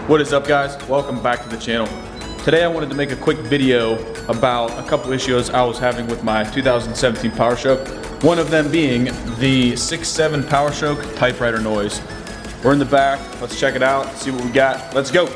What is up, guys? Welcome back to the channel. Today I wanted to make a quick video about a couple issues I was having with my 2017 Powerstroke. One of them being the 6.7 Powerstroke typewriter noise. We're in the back, let's check it out, see what we got. Let's go.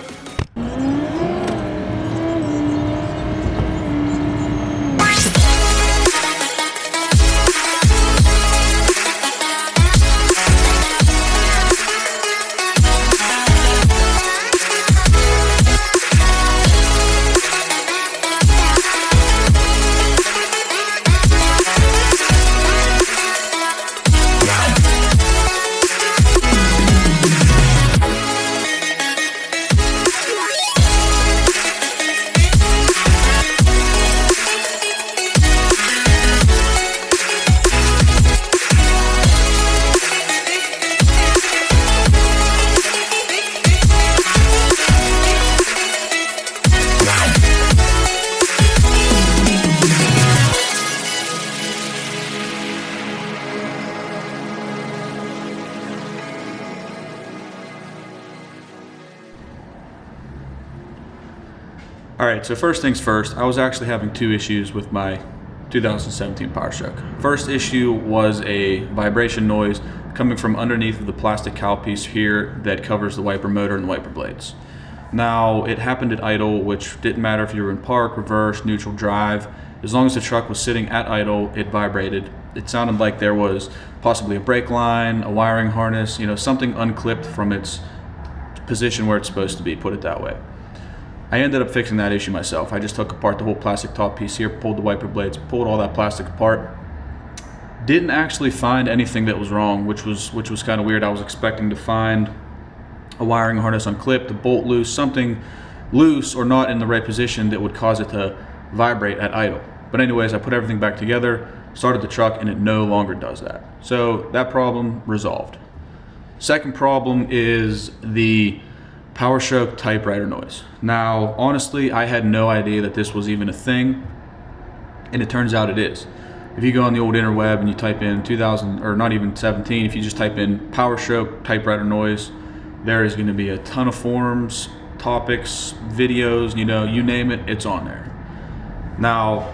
Alright, so first things first, I was actually having two issues with my 2017 Powerstroke. First issue was a vibration noise coming from underneath of the plastic cowl piece here that covers the wiper motor and the wiper blades. Now, it happened at idle, which didn't matter if you were in park, reverse, neutral, drive. As long as the truck was sitting at idle, it vibrated. It sounded like there was possibly a brake line, a wiring harness, something unclipped from its position where it's supposed to be, put it that way. I ended up fixing that issue myself. I just took apart the whole plastic top piece here, pulled the wiper blades, pulled all that plastic apart. Didn't actually find anything that was wrong, which was kind of weird. I was expecting to find a wiring harness unclipped, a bolt loose, something loose or not in the right position that would cause it to vibrate at idle. But anyways, I put everything back together, started the truck, and it no longer does that. So that problem resolved. Second problem is the Powerstroke typewriter noise. Now, honestly, I had no idea that this was even a thing, and it turns out it is. If you go on the old interweb and you type in 2000, or not even 17, if you just type in Powerstroke typewriter noise, there is going to be a ton of forums, topics, videos, you name it, it's on there. Now,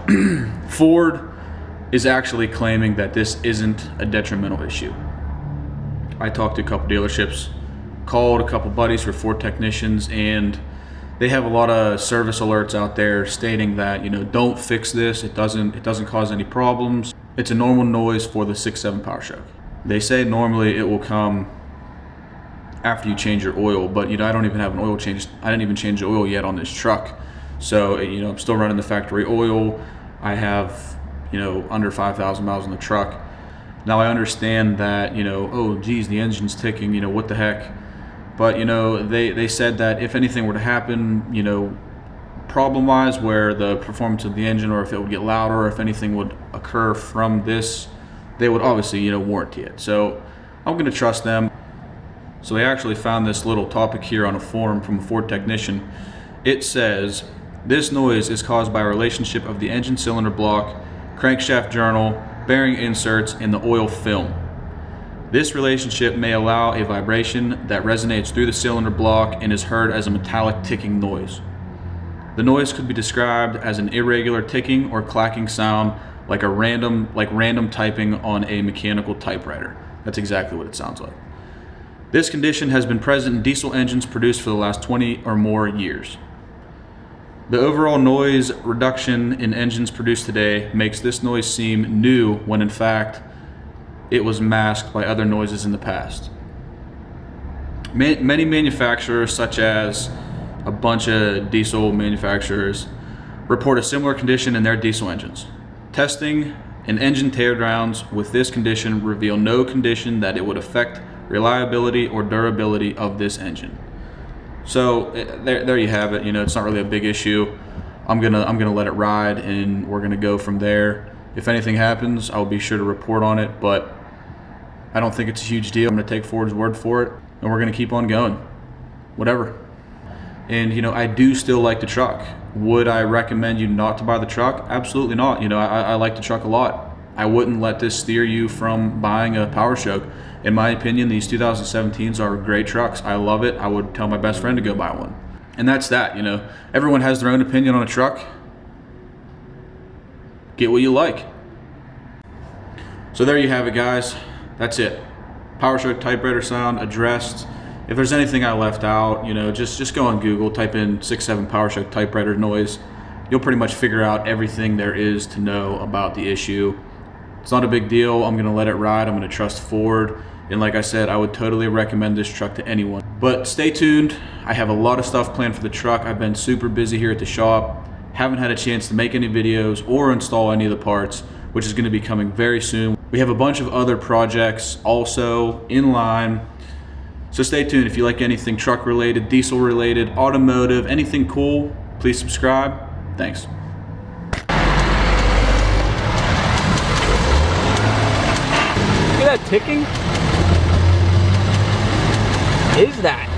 Ford is actually claiming that this isn't a detrimental issue. I talked to a couple dealerships, called a couple buddies who are Ford technicians, and they have a lot of service alerts out there stating that don't fix this, it doesn't cause any problems. It's a normal noise for the 6.7 Powerstroke. They say normally it will come after you change your oil, but I don't even have an oil change. I didn't even change the oil yet on this truck, so I'm still running the factory oil. I have under 5,000 miles on the truck. Now I understand that oh geez, the engine's ticking, what the heck. But they said that if anything were to happen, problem-wise, where the performance of the engine, or if it would get louder, or if anything would occur from this, they would obviously warranty it. So I'm going to trust them. So they actually found this little topic here on a forum from a Ford technician. It says, this noise is caused by a relationship of the engine cylinder block, crankshaft journal, bearing inserts, and the oil film. This relationship may allow a vibration that resonates through the cylinder block and is heard as a metallic ticking noise. The noise could be described as an irregular ticking or clacking sound, like random typing on a mechanical typewriter. That's exactly what it sounds like. This condition has been present in diesel engines produced for the last 20 or more years. The overall noise reduction in engines produced today makes this noise seem new when in fact it was masked by other noises in the past. Many manufacturers, such as a bunch of diesel manufacturers, report a similar condition in their diesel engines. Testing and engine teardowns with this condition reveal no condition that it would affect reliability or durability of this engine. So there you have it. It's not really a big issue. I'm gonna let it ride, and we're gonna go from there. If anything happens, I'll be sure to report on it, but I don't think it's a huge deal. I'm gonna take Ford's word for it, and we're gonna keep on going. Whatever. And I do still like the truck. Would I recommend you not to buy the truck? Absolutely not. I like the truck a lot. I wouldn't let this steer you from buying a Powerstroke. In my opinion, these 2017s are great trucks. I love it. I would tell my best friend to go buy one. And that's that, you know. Everyone has their own opinion on a truck. Get what you like. So there you have it, guys. That's it. Powerstroke typewriter sound addressed. If there's anything I left out, you know, just go on Google, type in 6.7 Powerstroke typewriter noise. You'll pretty much figure out everything there is to know about the issue. It's not a big deal. I'm gonna let it ride. I'm gonna trust Ford. And like I said, I would totally recommend this truck to anyone. But stay tuned. I have a lot of stuff planned for the truck. I've been super busy here at the shop. Haven't had a chance to make any videos or install any of the parts, which is gonna be coming very soon. We have a bunch of other projects also in line. So stay tuned. If you like anything truck related, diesel related, automotive, anything cool, please subscribe. Thanks. Look at that ticking. What is that?